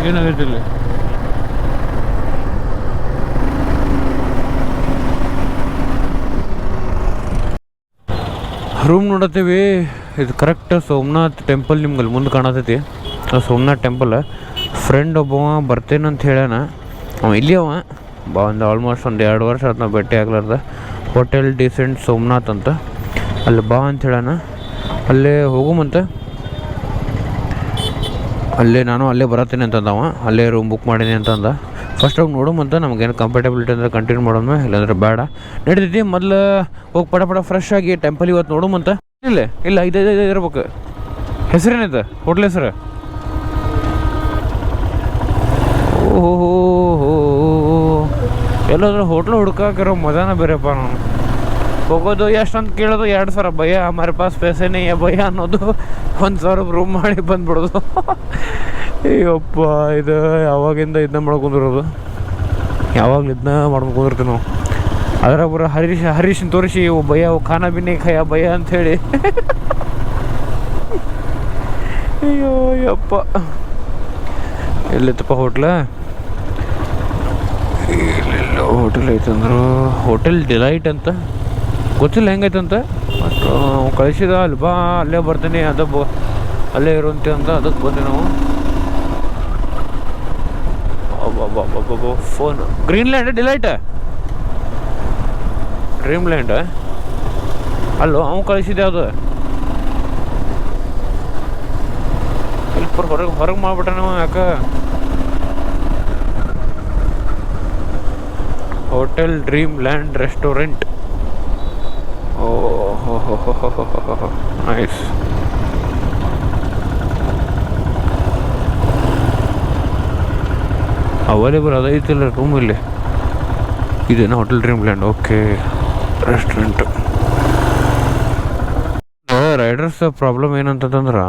ಏನಾಗೈತಿ ಇಲ್ಲಿ? ರೂಮ್ ನೋಡತ್ತೀವಿ. ಇದು ಕರೆಕ್ಟ್ ಸೋಮನಾಥ್ ಟೆಂಪಲ್ ನಿಮ್ಗೆ ಅಲ್ಲಿ ಮುಂದೆ ಕಾಣತೈತಿ. ಸೋಮನಾಥ್ ಟೆಂಪಲ್. ಫ್ರೆಂಡ್ ಒಬ್ಬವ ಬರ್ತೇನಂತ ಹೇಳ್ಯಾನ. ಅವ ಇಲ್ಲಿ ಅವ ಒಂದು ಆಲ್ಮೋಸ್ಟ್ ಒಂದು 2 ವರ್ಷ ಆಯ್ತು ನಾವು ಭೇಟಿ ಆಗ್ಲಾರ್ದ. ಹೋಟೆಲ್ ಡಿಸೆಂಟ್ ಸೋಮನಾಥ್ ಅಂತ ಅಲ್ಲಿ ಬಾ ಅಂತ ಹೇಳ್ಯಾನ. ಅಲ್ಲೇ ಹೋಗುಮಂತ. ನಾನು ಅಲ್ಲೇ ಬರತ್ತೀನಿ ಅಂತಂದವ. ಅಲ್ಲೇ ರೂಮ್ ಬುಕ್ ಮಾಡೀನಿ ಅಂತಂದ. ಫಸ್ಟ್ ಹೋಗಿ ನೋಡುಮಂತ. ನಮಗೇನು ಕಂಫರ್ಟಬಿಲಿಟಿ ಅಂದರೆ ಕಂಟಿನ್ಯೂ ಮಾಡೋಣ, ಇಲ್ಲಾಂದ್ರೆ ಬೇಡ ನಡೀತೈತಿ. ಮೊದಲು ಹೋಗಿ ಪಡ ಫ್ರೆಶ್ ಆಗಿ ಟೆಂಪಲ್ ಇವತ್ತು ನೋಡುಮಂತ. ಇಲ್ಲ ಇದು ಇರ್ಬೇಕು. ಹೆಸರೇನೈತೆ ಹೋಟ್ಲ್ ಹೆಸರು? ಓಹೋ ಎಲ್ಲಾದ್ರೂ ಹೋಟ್ಲು ಹುಡ್ಕಾಕಿರೋ ಮಜಾನ ಬೇರೆಪ್ಪ. ನಾನು ಹೋಗೋದು ಎಷ್ಟಂತ ಕೇಳೋದು 2,000 ಭಯ, ಹಮಾರೆ ಪಾಸ್ ಪೈಸೆನೇ ಭಯ ಅನ್ನೋದು. 1,000 ರೂಮ್ ಮಾಡಿ ಬಂದ್ಬಿಡೋದು. ಅಯ್ಯಪ್ಪ ಇದು ಯಾವಾಗಿಂದ ಇದನ್ನ ಮಾಡ್ಕೊಂಡಿರೋದು. ಯಾವಾಗಲೂ ಇದನ್ನ ಮಾಡ್ಕೊಂಡಿರ್ತೀವಿ ನಾವು. ಅದರ ಬರೋ ಹರೀಶನ್ ತೋರಿಸಿ ಭಯ ಖಾನಾ ಬಿನ್ನೆ ಖಾಯ ಭಯ ಅಂಥೇಳಿ. ಅಯ್ಯೋ ಯಪ್ಪ ಎಲ್ಲಿತ್ತಪ್ಪ ಹೋಟ್ಲ? ಇಲ್ಲೆಲ್ಲ ಹೋಟೆಲ್ ಐತಂದ್ರು ಹೋಟೆಲ್ ಡಿಲೈಟ್ ಅಂತ. ಗೊತ್ತಿಲ್ಲ ಹೆಂಗೈತಂತ. ಬಟ್ ಕಳಿಸಿದ ಅಲ್ಲಿ ಬಾ ಅಲ್ಲೇ ಬರ್ತೀನಿ ಅಲ್ಲೇ ಇರುವಂತೆ ಅಂತ ಅದಕ್ಕೆ ಬಂದೆ ನಾವು. ಫೋನ್ ಗ್ರೀನ್ಲ್ಯಾಂಡ್ ಡಿಲೈಟ್ ಡ್ರೀಮ್ಲ್ಯಾಂಡ್ ಅಲ್ಲೋ ಅವ ಕಳಿಸಿದೆ. ಅದು ಸ್ವಲ್ಪ ಹೊರಗೆ ಮಾಡ್ಬಿಟ್ಟ ನಾವು. ಯಾಕೆ ಹೋಟೆಲ್ ಡ್ರೀಮ್ ಲ್ಯಾಂಡ್ ರೆಸ್ಟೋರೆಂಟ್. ಓಹೋ ನೈಸ್. ಅವೈಲೇಬಲ್ ಅದೈತಿಲ್ಲ ರೂಮ್ ಇಲ್ಲಿ. ಇದೇನಾ hotel dream land? Okay restaurant. Riders problem ಏನಂತಂದ್ರೆ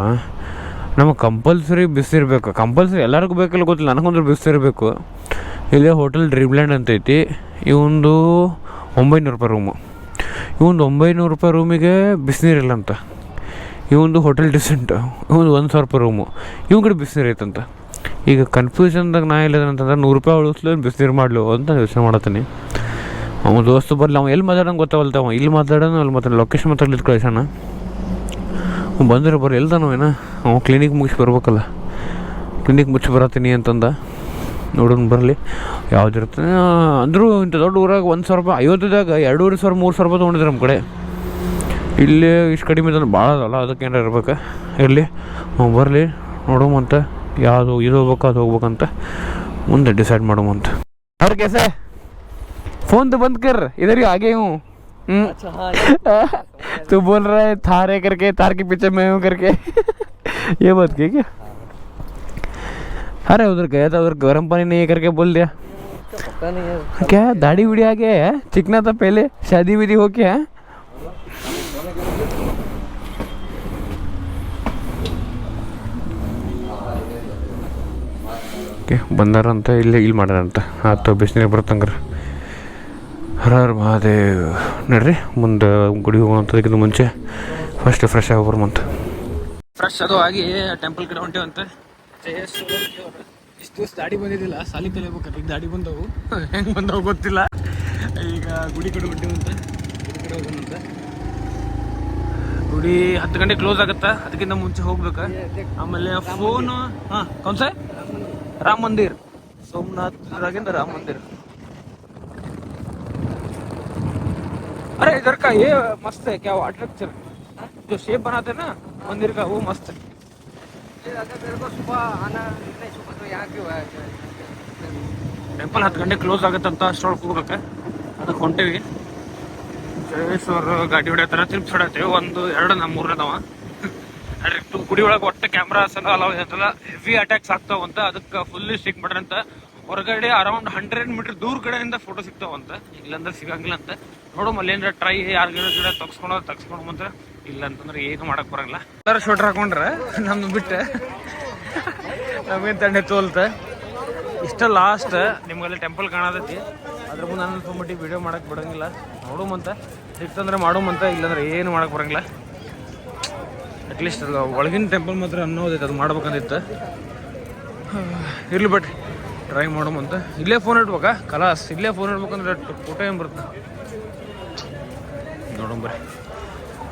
ನಮಗೆ ಕಂಪಲ್ಸರಿ ಬಿಸಿರಬೇಕು. ಕಂಪಲ್ಸರಿ ಎಲ್ಲರಿಗೂ ಬೇಕಲ್ಲ ಗೊತ್ತಿಲ್ಲ, ನನಗೊಂದ್ರೆ ಬಿಸಿರಬೇಕು. ಇಲ್ಲೇ ಹೋಟೆಲ್ ಡ್ರೀಮ್ ಲ್ಯಾಂಡ್ ಅಂತೈತಿ. ಇವಂದು 900 ರೂಪಾಯಿ ರೂಮು. ಇವಂದು 900 ರೂಪಾಯಿ ರೂಮಿಗೆ ಬಿಸಿನೀರಿಲ್ಲ ಅಂತ. ಇವಂದು ಹೋಟೆಲ್ ಡಿಸೆಂಟ್. ಇವಂದು 1,000 ರೂಪಾಯಿ ರೂಮು. ಇವ್ನ ಕಡೆ ಬಿಸಿನೀರು ಐತಂತ. ಈಗ ಕನ್ಫ್ಯೂಷನ್ದಾಗ ನಾ ಇಲ್ಲದಂತಂದ್ರೆ 100 ರೂಪಾಯಿ ಉಳಿಸ್ಲು ಬಿಸಿನೀರು ಮಾಡ್ಲು ಅಂತ ಯೋಚನೆ ಮಾಡತ್ತೀನಿ. ಅವ ದೋಸ್ತು ಬರಲಿ, ಅವ ಎಲ್ಲಿ ಮಾತಾಡೋಂಗೆ ಗೊತ್ತಾಗಲ್ತಾವ. ಇಲ್ಲಿ ಮಾತಾಡೋಣ ಅಲ್ಲಿ ಮಾತಾಡೋ ಲೊಕೇಶನ್ ಮಾತಾಡ್ಲಿಕ್ಕೆ ಕಳ್ಸೋಣ. ಬಂದರೆ ಬರ್ರಿ ಎಲ್ದಾನೋ ಏನೋ. ಅವ ಕ್ಲಿನಿಕ್ ಮುಗಿಸಿ ಬರ್ಬೇಕಲ್ಲ. ಕ್ಲಿನಿಕ್ ಮುಚ್ಚಿ ಬರತ್ತೀನಿ ಅಂತಂದ. ನೋಡೋಣ ಬರಲಿ ಯಾವ್ದಿರುತ್ತೆ. ಅಂದರೂ ಇಂಥ ದೊಡ್ಡ ಊರಾಗ 1,000 ರೂಪಾಯಿ 50ದಾಗ 2,500 3,000 ರೂಪಾಯಿ ತೊಗೊಂಡಿದ್ರೆ ನಮ್ಮ ಕಡೆ. ಇಲ್ಲಿ ಇಷ್ಟು ಕಡಿಮೆ ತಂದ್ರೆ ಭಾಳ ಅದಲ್ಲ. ಅದಕ್ಕೆ ಏನಾರು ಇರ್ಬೇಕು. ಇರಲಿ ಬರಲಿ ನೋಡುವಂತ. ಯಾವುದು ಇದು ಹೋಗ್ಬೇಕು ಅದು ಹೋಗ್ಬೇಕಂತ ಮುಂದೆ ಡಿಸೈಡ್ ಮಾಡುವಂತ. ಅವ್ರ कैसे फोन तो बंद कर, इधर ही आगे हूँ. अच्छा हाँ तू बोल रहा है थार है करके, थार के पीछे मैं हूँ करके. ये बात क्या? अरे उधर गया था, उधर गर्म पानी नहीं है करके बोल दिया. पता नहीं है क्या दाढ़ी उड़ी आ गया है? चिकना था पहले, शादी विधि हो क्या? ಓಕೆ ಬಂದಾರಂತ. ಇಲ್ಲಿ ಮಾಡ್ಯಾರಂತ. ಆಯ್ತು ಬಿಸಿನೀರು ಬರ್ತಂಗ್ರಿ. ಹರ ಮಹಾದೇವ್ ನಡ್ರಿ ಮುಂದೆ ಗುಡಿ ಹೋಗುವಂಥದಕ್ಕಿಂತ ಮುಂಚೆ ಫಸ್ಟ್ ಫ್ರೆಶ್ ಆಗಿ ಬರ್ಮಂತ. ಫ್ರೆಶ್ ಅದು ಆಗಿ ಟೆಂಪಲ್ ಕಡೆ ಹೊಂಟೇವಂತ. ಇಷ್ಟು ದಿವಸ ದಾಡಿ ಬಂದಿದ್ದಿಲ್ಲ, ಸಾಲಿ ಕಲಿಬೇಕು. ಈಗ ದಾಡಿ ಬಂದವು, ಹೆಂಗೆ ಬಂದವು ಗೊತ್ತಿಲ್ಲ. ಈಗ ಗುಡಿ ಕಡೆ ಹೊಂಟೇವಂತ. ಗುಡಿ ಕಡೆ ಹೋಗೋಣಂತ. ಗುಡಿ 10 ಗಂಟೆ ಕ್ಲೋಸ್ ಆಗುತ್ತಾ, ಅದಕ್ಕಿಂತ ಮುಂಚೆ ಹೋಗ್ಬೇಕು. ಆಮೇಲೆ ಫೋನು ಹಾಂ ಕೌನ್ಸ राम मंदिर सोमनाथ राम मंदिर. अरे इधर का ये मस्त है क्या, आर्किटेक्चर जो शेप बनाते हैं ना मंदिर का, वो मस्त है. मेरे को सुबह आना नहीं, सुबह तो यहाँ क्यों है? टेंपल 10 ಗಂಟೆ ಕ್ಲೋಸ್ ಆಗುತ್ತಂತ. ಅಷ್ಟೊಳಗೆ ಹೋಗ್ಬೇಕು. ಅದಕ್ಕೆ ಹೊಂಟೇವಿ. ಜಯೇಶ್ವರ್ ಗಾಡಿ ಹೊಡ್ಯಾತಾರ, ತಿರ್ಪ್ಸ್ ಹೊಡ್ಯಾತೇವೆ. 1 2 ನಮ್ಮ 3 ಅದಾವ. ಡೈರೆಕ್ಟ್ ಗುಡಿ ಒಳಗೆ ಒಟ್ಟು ಕ್ಯಾಮ್ರಾಸ್ ಎಲ್ಲ ಅಲೌ ಇರ್ತಲ್ಲ. ಹೆವಿ ಅಟ್ಯಾಕ್ಸ್ ಆಗ್ತಾವಂತ. ಅದಕ್ಕೆ ಫುಲ್ಲಿ ಸ್ಟಿಕ್ ಮಾಡ್ರಂತ. ಹೊರಗಡೆ ಅರೌಂಡ್ 100 ಮೀಟರ್ ದೂರ ಕಡೆಯಿಂದ ಫೋಟೋ ಸಿಗ್ತಾವಂತ. ಇಲ್ಲಾಂದ್ರೆ ಸಿಗಂಗಿಲ್ಲ ಅಂತ. ನೋಡು ಅಲ್ಲೇನ್ರ ಟ್ರೈ ಯಾರ ಗಿಡ ತಗ್ಸ್ಕೊಂಡು ಬಂದ್ರೆ. ಇಲ್ಲ ಅಂತಂದ್ರೆ ಏನು ಮಾಡಕ್ ಬರಂಗಿಲ್ಲ. ಎಲ್ಲರೂ ಶೂಟರ್ ಹಾಕೊಂಡ್ರೆ ನಮ್ದು ಬಿಟ್ಟು ನಮಗೇನು ತಂಡೆ ತೋಲ್ತ. ಇಷ್ಟ ಲಾಸ್ಟ್ ನಿಮ್ಗೆಲ್ಲ ಟೆಂಪಲ್ ಕಾಣತೈತಿ. ಅದ್ರ ಮುಂದೆ ನನ್ನ ತೊಗೊಂಬಿಟ್ಟು ವಿಡಿಯೋ ಮಾಡಕ್ಕೆ ಬಿಡೋಂಗಿಲ್ಲ. ನೋಡುಮಂತ, ಸಿಕ್ತಂದ್ರೆ ಮಾಡುಮಂತ, ಇಲ್ಲಾಂದ್ರೆ ಏನು ಮಾಡಕ್ಕೆ ಬರಂಗಿಲ್ಲ. ಅಟ್ಲೀಸ್ಟ್ ಒಳಗಿನ ಟೆಂಪಲ್ ಮಾತ್ರ ಅನ್ನೋದೈತೆ, ಅದು ಮಾಡ್ಬೇಕಂದಿತ್ತು. ಇರ್ಲಿ ಬಟ್ ಟ್ರೈ ಮಾಡೋಮಂತ. ಇಲ್ಲೇ ಫೋನ್ ಇಡ್ಬೇಕಾ ಕಲಾಸ್, ಇಲ್ಲೇ ಫೋನ್ ಇಡ್ಬೇಕಂದ್ರೆ ಫೋಟೋ ಏನು ಬರುತ್ತೆ ನೋಡಂಬರಿ.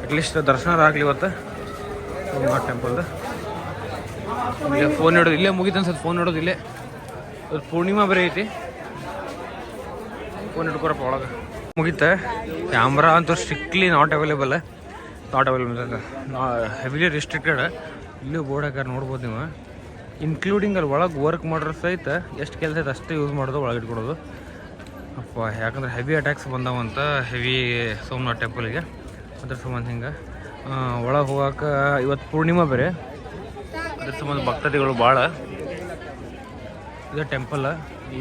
ಅಟ್ಲೀಸ್ಟ್ ದರ್ಶನ ಆಗಲಿ ಇವತ್ತು ಸೋಮನಾಥ್ ಟೆಂಪಲ್ದು. ಇಲ್ಲೇ ಫೋನ್ ಇಡೋದು, ಇಲ್ಲೇ ಮುಗಿತು ಅನ್ಸತ್ತೆ ಫೋನ್ ಇಡೋದು ಇಲ್ಲೇ. ಇವತ್ತು ಪೂರ್ಣಿಮಾ ಬೇರೆ ಐತಿ, ಫೋನ್ ಇಟ್ಕೊರಪ್ಪ ಒಳಗೆ ಮುಗೀತ. ಕ್ಯಾಮ್ರಾ ಅಂತೂ strictly not available heavily restricted. ಇಲ್ಲೂ ಬೋರ್ಡ್ ಹಾಕಾರ ನೋಡ್ಬೋದು ನೀವು. ಇನ್ಕ್ಲೂಡಿಂಗ್ ಅಲ್ಲಿ ಒಳಗೆ ವರ್ಕ್ ಮಾಡೋರು ಸಹಿತ ಎಷ್ಟು ಕೆಲಸ ಐತೆ ಅಷ್ಟೇ ಯೂಸ್ ಮಾಡೋದು, ಒಳಗೆ ಇಟ್ಕೊಡೋದು. ಅಪ್ಪ ಯಾಕಂದ್ರೆ ಹೆವಿ ಅಟ್ಯಾಕ್ಸ್ ಬಂದಾವಂತ ಹೆವಿ ಸೋಮನಾಥ್ ಟೆಂಪಲಿಗೆ, ಅದ್ರ ಸಂಬಂಧ ಹಿಂಗೆ ಒಳಗೆ ಹೋಗಾಕ ಇವತ್ತು ಪೂರ್ಣಿಮಾ ಬೇರೆ, ಅದ್ರ ಸಂಬಂಧ ಭಕ್ತಾದಿಗಳು ಭಾಳ. ಇದು ಟೆಂಪಲ್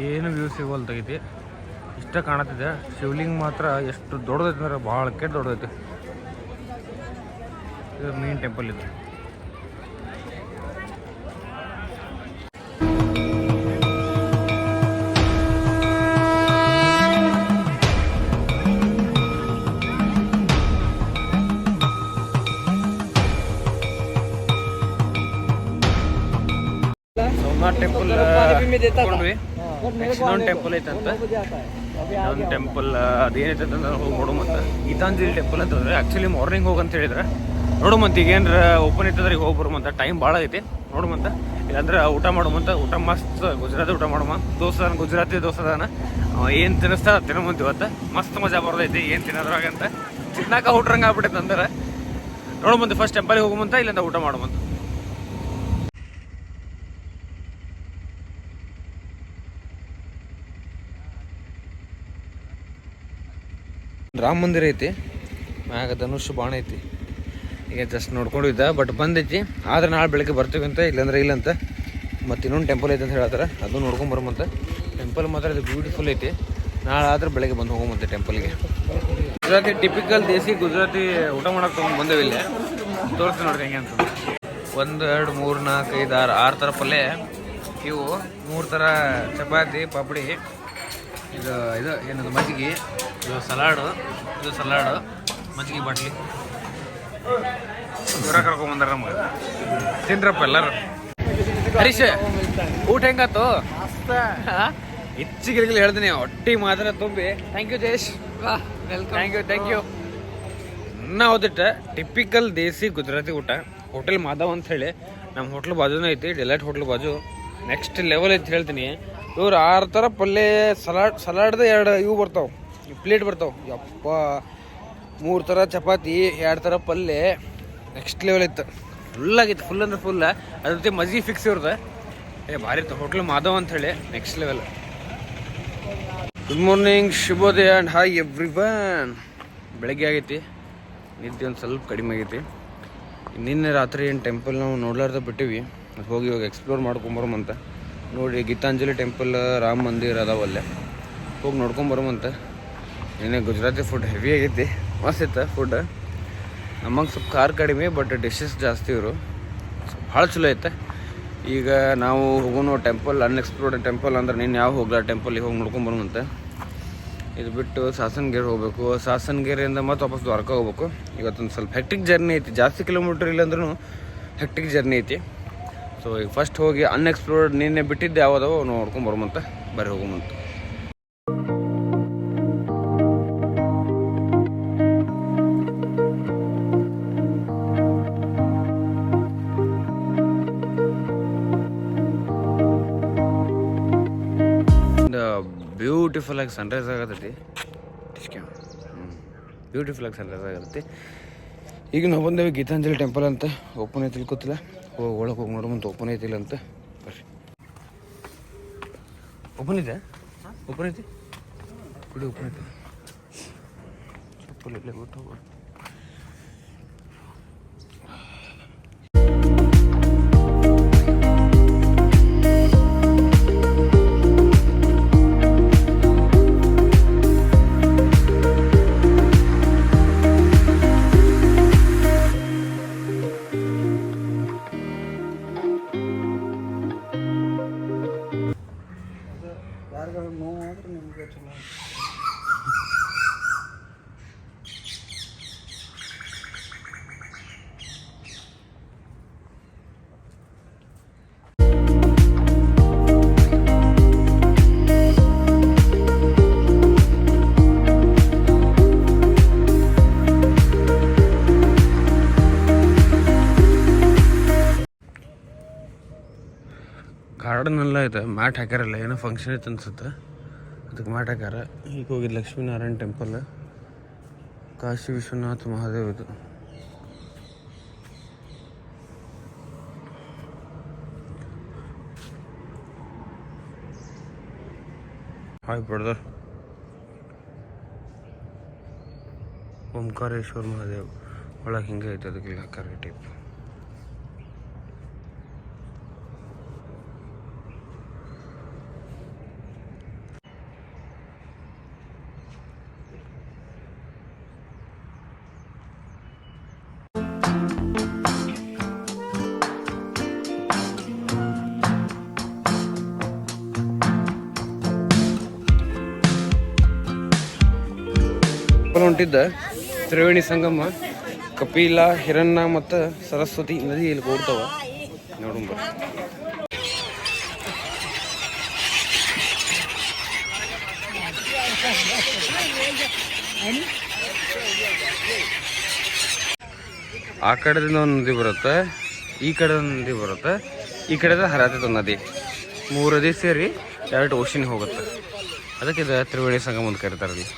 ಏನು ವ್ಯೂ ಸಿಗೋಲ್ತಾಗೈತಿ, ಇಷ್ಟ ಕಾಣತ್ತಿದೆ. ಶಿವಲಿಂಗ ಮಾತ್ರ ಎಷ್ಟು ದೊಡ್ಡದೈತೆ ಅಂದ್ರೆ ಭಾಳ ಕೆಟ್ಟ ದೊಡ್ಡದೈತಿ. ಇದು ಮೇನ್ ಟೆಂಪಲ್ ಇದು. ಸೋಮನಾಥ್ ಟೆಂಪಲ್ ತಗೊಂಡ್ವಿ. ನೆಕ್ಸ್ಟ್ ಇನ್ನೊಂದು ಟೆಂಪಲ್ ಐತಂತ, ಇನ್ನೊಂದು ಟೆಂಪಲ್ ಅದೇನೈತೆ ಅಂತ ಹೋಗಿ ನೋಡುಮಂತ. ಗೀತಾಂಜಲಿ ಟೆಂಪಲ್ ಅಂತಂದ್ರೆ ಆ್ಯಕ್ಚುಲಿ ಮಾರ್ನಿಂಗ್ ಹೋಗಂತ ಹೇಳಿದ್ರೆ ನೋಡುಮಂತ. ಈಗ ಏನಾರ ಓಪನ್ ಐತಂದ್ರೆ ಈಗ ಹೋಗಿ ಬರುಮಂತ. ಟೈಮ್ ಭಾಳ ಐತಿ ನೋಡುಮಂತ. ಇಲ್ಲಾಂದ್ರೆ ಊಟ ಮಾಡುಮಂತ. ಊಟ ಮಸ್ತ್ ಗುಜರಾತಿ ಊಟ ಮಾಡುಮ. ದೋಸದಾನ, ಗುಜರಾತಿ ದೋಸದಾನ, ಏನು ತಿನ್ನಿಸ್ತಾ ತಿನ್ನಮಂತ. ಇವತ್ತು ಮಸ್ತ್ ಮಜಾ ಬರ್ತೈತಿ ಏನು ತಿನ್ನೋದ್ರಾಗಂತ. ತಿನ್ನಾಕ ಊಟ್ರಂಗೆ ಆಗ್ಬಿಟ್ಟೈತೆ ಅಂದ್ರೆ ನೋಡುಮಂತ. ಫಸ್ಟ್ ಟೆಂಪಲ್ಗೆ ಹೋಗುಮಂತ, ಇಲ್ಲಿಂದ ಊಟ ಮಾಡುಮಂತ. ರಾಮ ಮಂದಿರ ಐತಿ, ಮ್ಯಾಗ ಧನುಷ್ ಬಾಣ ಐತಿ. ಈಗ ಜಸ್ಟ್ ನೋಡ್ಕೊಂಡಿದ್ದ, ಬಟ್ ಬಂದೈತಿ. ಆದ್ರೆ ನಾಳೆ ಬೆಳಗ್ಗೆ ಬರ್ತೀವಿ ಅಂತ, ಇಲ್ಲಾಂದ್ರೆ ಇಲ್ಲಂತ. ಮತ್ತು ಇನ್ನೊಂದು ಟೆಂಪಲ್ ಐತೆ ಅಂತ ಹೇಳ್ತಾರೆ, ಅದು ನೋಡ್ಕೊಂಡು ಬರೋಮಂತ. ಟೆಂಪಲ್ ಮಾತ್ರ ಇದು ಬ್ಯೂಟಿಫುಲ್ ಐತಿ. ನಾಳೆ ಆದ್ರೆ ಬೆಳಗ್ಗೆ ಬಂದು ಹೋಗೋಮಂತೆ ಟೆಂಪಲ್ಗೆ. ಗುಜರಾತಿ ಟಿಪಿಕಲ್ ದೇಸಿ ಗುಜರಾತಿ ಊಟ ಮಾಡೋಕೆ ತೊಗೊಂಡು ಬಂದೇವಿ. ಇಲ್ಲೇ ತೋರಿಸ್ತೀನಿ ನೋಡ್ರಿ ಹೆಂಗೆ ಅಂತ. 1 2 3 4 5 6 6 ಥರ ಪಲ್ಯ ಇವು. 3 ಥರ ಚಪಾತಿ, ಪಾಪಡಿ, ಇದು ಏನದು ಮಜ್ಜಿಗೆ, ಇದು ಸಲಾಡು, ಮಜ್ಜಿಗೆ ಬಾಟ್ಲಿ. ದೂರ ಕರ್ಕೊಂಬಂದಾರ ನಮ್ಗೆ. ತಿನ್ರಪ್ಪ ಎಲ್ಲರೂ. ಹರೀಶ್ ಊಟ ಹೆಂಗಾತು? ಹೆಚ್ಚಿಗಿರಿಗಳು ಹೇಳ್ತೀನಿ, ಹೊಟ್ಟಿ ಮಾತ್ರ ತುಂಬಿ. Thank you Jayesh, thank you. ನಾವು ಓದಿಟ್ಟ ಟಿಪಿಕಲ್ ದೇಸಿ ಗುಜರಾತಿ ಊಟ ಹೋಟೆಲ್ ಮಾಧವ್ ಅಂತ ಹೇಳಿ ನಮ್ಮ ಹೋಟ್ಲ್ ಬಾಜುನೇ ಐತಿ, ಡಿಲೈಟ್ ಹೋಟ್ಲ್ ಬಾಜು. ನೆಕ್ಸ್ಟ್ ಲೆವೆಲ್ ಐತಿ ಹೇಳ್ತೀನಿ. ಇವ್ರು 6 ಥರ ಪಲ್ಯ, ಸಲಾಡ್ದು 2 ಇವು ಬರ್ತಾವೆ, ಪ್ಲೇಟ್ ಬರ್ತಾವೆ. ಯಪ್ಪ, 3 ಥರ ಚಪಾತಿ, 2 ಥರ ಪಲ್ಯ, ನೆಕ್ಸ್ಟ್ ಲೆವೆಲ್ ಇತ್ತು. ಫುಲ್ ಆಗಿತ್ತು, ಫುಲ್ ಅಂದ್ರೆ ಫುಲ್. ಅದ್ರ ಜೊತೆ ಮಜ್ಜಿಗೆ ಫಿಕ್ಸ್ ಇವ್ರದ್ದು. ಭಾರಿ ಇತ್ತು ಹೋಟ್ಲ್ ಮಾಧವ್ ಅಂತ ಹೇಳಿ, ನೆಕ್ಸ್ಟ್ ಲೆವೆಲ್. ಗುಡ್ ಮಾರ್ನಿಂಗ್, ಶುಭೋದಯ ಆ್ಯಂಡ್ ಹಾಯ್ ಎವ್ರಿವನ್. ಬೆಳಗ್ಗೆ ಆಗೈತಿ, ನಿದ್ದೆ ಒಂದು ಸ್ವಲ್ಪ ಕಡಿಮೆ ಆಗೈತಿ. ನಿನ್ನೆ ರಾತ್ರಿ ಏನು ಟೆಂಪಲ್ ನಾವು ನೋಡ್ಲಾರ್ದ ಬಿಟ್ಟಿವಿ, ಅದು ಹೋಗಿ ಇವಾಗ ಎಕ್ಸ್ಪ್ಲೋರ್ ಮಾಡ್ಕೊಂಬರೋಮಂತ. ನೋಡಿ ಗೀತಾಂಜಲಿ ಟೆಂಪಲ್, ರಾಮ ಮಂದಿರ ಅದಾವಲ್ಲೇ, ಹೋಗಿ ನೋಡ್ಕೊಂಬರೋಮಂತ. ನಿನ್ನೆ ಗುಜರಾತಿ ಫುಡ್ ಹೆವಿ ಆಗೈತಿ, ಮಸ್ತ್ ಇತ್ತು ಫುಡ್. ನಮಗೆ ಸ್ವಲ್ಪ ಖಾರ ಕಡಿಮೆ, ಬಟ್ ಡಿಶಸ್ ಜಾಸ್ತಿ ಇವರು, ಭಾಳ ಚಲೋ ಐತೆ. ಈಗ ನಾವು ಹೋಗೋಣ ಟೆಂಪಲ್, ಅನ್ಎಕ್ಸ್ಪ್ಲೋರ್ಡ್ ಟೆಂಪಲ್ ಅಂದ್ರೆ ನೀನು ಯಾವ ಹೋಗ್ಲಾ ಟೆಂಪಲ್ಗೆ ಹೋಗಿ ನೋಡ್ಕೊಂಬರೋಮಂತ. ಇದು ಬಿಟ್ಟು ಸಾಸನಗಿರಿ ಹೋಗ್ಬೇಕು, ಸಾಸನಗಿರಿಯಿಂದ ಮತ್ತೆ ವಾಪಸ್ ದ್ವಾರಕಾ ಹೋಗ್ಬೇಕು. ಇವತ್ತೊಂದು ಸ್ವಲ್ಪ ಹೆಕ್ಟಿಕ್ ಜರ್ನಿ ಐತಿ, ಜಾಸ್ತಿ ಕಿಲೋಮೀಟ್ರ್ ಇಲ್ಲಾಂದ್ರೂ ಹೆಕ್ಟಿಕ್ ಜರ್ನಿ ಐತಿ. ಸೊ ಈಗ ಫಸ್ಟ್ ಹೋಗಿ ಅನ್ಎಕ್ಸ್ಪ್ಲೋರ್ಡ್ ನಿನ್ನೆ ಬಿಟ್ಟಿದ್ದೆ ಯಾವುದೋ ನೋಡ್ಕೊಂಬರೋಮಂತ. ಬರ್ರಿ ಹೋಗೋಮಂತ. ಬ್ಯೂಟಿಫುಲ್ ಆಗಿ ಸನ್ರೈಸ್ ಆಗತೈತಿ, ಬ್ಯೂಟಿಫುಲ್ ಆಗಿ ಸನ್ರೈಸ್ ಆಗತೈತಿ. ಈಗ ನಾವು ಬಂದೇವೆ ಗೀತಾಂಜಲಿ ಟೆಂಪಲ್ ಅಂತ. ಓಪನ್ ಐತಿ ಗೊತ್ತಿಲ್ಲ, ಒಳಗೆ ಹೋಗಿ ನೋಡ್ಬಂತ ಓಪನ್ ಐತಿಲ್ಲ ಅಂತ. ಬರ್ರಿ. ಓಪನ್ ಇದೆ, ಓಪನ್ ಐತಿ ಬಿಡಿ, ಓಪನ್ ಐತಿ. ಚಪ್ಪಲ್ ಇಲ್ಲೇ ಬಿಟ್ಟು ಹೋಗೋದು. ಗಾರ್ಡನ್ ಎಲ್ಲ ಇದೆ, ಮ್ಯಾಟ್ ಹಾಕ್ಯಾರಲ್ಲ, ಏನೋ ಫಂಕ್ಷನ್ ಐತೆ ಅನ್ಸುತ್ತೆ, ಅದಕ್ಕೆ ಮ್ಯಾಟ್ ಹಾಕ್ಯಾರ. ಈಗ ಹೋಗಿದ್ದು ಲಕ್ಷ್ಮೀನಾರಾಯಣ ಟೆಂಪಲ್, ಕಾಶಿ ವಿಶ್ವನಾಥ ಮಹಾದೇವ್ ಇದು. Hi brother. ಓಂಕಾರೇಶ್ವರ ಮಹಾದೇವ್ ಒಳಗೆ ಹಿಂಗೆ ಐತೆ, ಅದಕ್ಕೆ ಹಾಕ್ಯಾರ ಟೈಪ್. ಹೊಂಟಿದ್ದ ತ್ರಿವೇಣಿ ಸಂಗಮ, ಕಪಿಲ, ಹಿರಣ್ಣ ಮತ್ತು ಸರಸ್ವತಿ ನದಿ ಇಲ್ಲಿ ಓಡ್ತಾವ, ನೋಡುಂಬ. ಆ ಕಡೆದಿಂದ ಒಂದು ನದಿ ಬರುತ್ತೆ, ಈ ಕಡೆ ಒಂದು ನದಿ ಬರುತ್ತೆ, ಈ ಕಡೆದ ಹರಿತೈತೆ ಒಂದು ನದಿ. 3 ನದಿ ಸೇರಿ ಡೈರೆಕ್ಟ್ ಓಷನ್ ಹೋಗುತ್ತೆ. ಅದಕ್ಕೆ ಇದು ತ್ರಿವೇಣಿ ಸಂಗಮ ಅಂತ ಕರೀತಾರೆ. ಅಲ್ಲಿ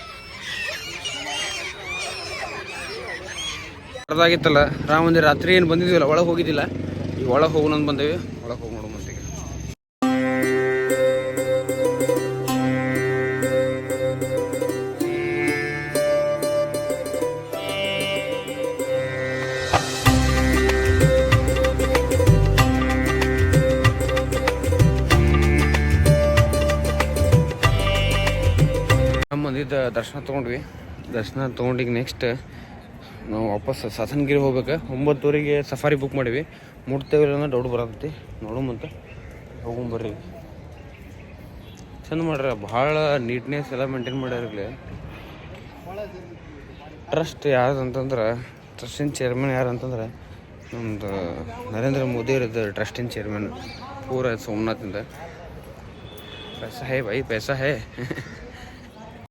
ಅದಾಗಿತ್ತಲ್ಲ ರಾಮ ಮಂದಿರ, ರಾತ್ರಿ ಏನು ಬಂದಿದ್ದೀವಲ್ಲ, ಒಳಗೆ ಹೋಗಿದ್ದಿಲ್ಲ. ಈಗ ಒಳಗೆ ಹೋಗೋಣ ಅಂತ ಬಂದೇವಿ, ಒಳಗೆ ಹೋಗಿ ನೋಡೋ ಮಂತಿಗೆ. ರಾಮ ಮಂದಿರದ ದರ್ಶನ ತೊಗೊಂಡ್ವಿ. ದರ್ಶನ ತೊಗೊಂಡಿಗೆ ನೆಕ್ಸ್ಟ್ ನಾವು ವಾಪಸ್ ಸಾಸನಗಿರಿ ಹೋಗ್ಬೇಕು. 9:00ಗೆ ಸಫಾರಿ ಬುಕ್ ಮಾಡೀವಿ. ಮುಟ್ತೇವಿಲ್ಲ ಅಂದ್ರೆ ಡೌಟ್ ಬರತ್ತೈತಿ, ನೋಡೋಮಂತ ಹೋಗೊಂಬರ್ರಿ. ಚಂದ ಮಾಡ್ರ, ಭಾಳ ನೀಟ್ನೆಸ್ ಎಲ್ಲ ಮೇಂಟೈನ್ ಮಾಡ್ಯಾರಿಲ್ಲ. ಟ್ರಸ್ಟ್ ಯಾರ್ದಂತಂದ್ರೆ, ಟ್ರಸ್ಟಿನ ಚೇರ್ಮನ್ ಯಾರು ಅಂತಂದ್ರೆ ನಮ್ಮದು ನರೇಂದ್ರ ಮೋದಿ ಅವ್ರದ್ದು ಟ್ರಸ್ಟಿನ ಚೇರ್ಮನ್. ಪೂರ ಸೋಮನಾಥಿಂದ. ಪೈಸಾ ಹೇ ಭೈ, ಪೈಸಾ ಹೇ.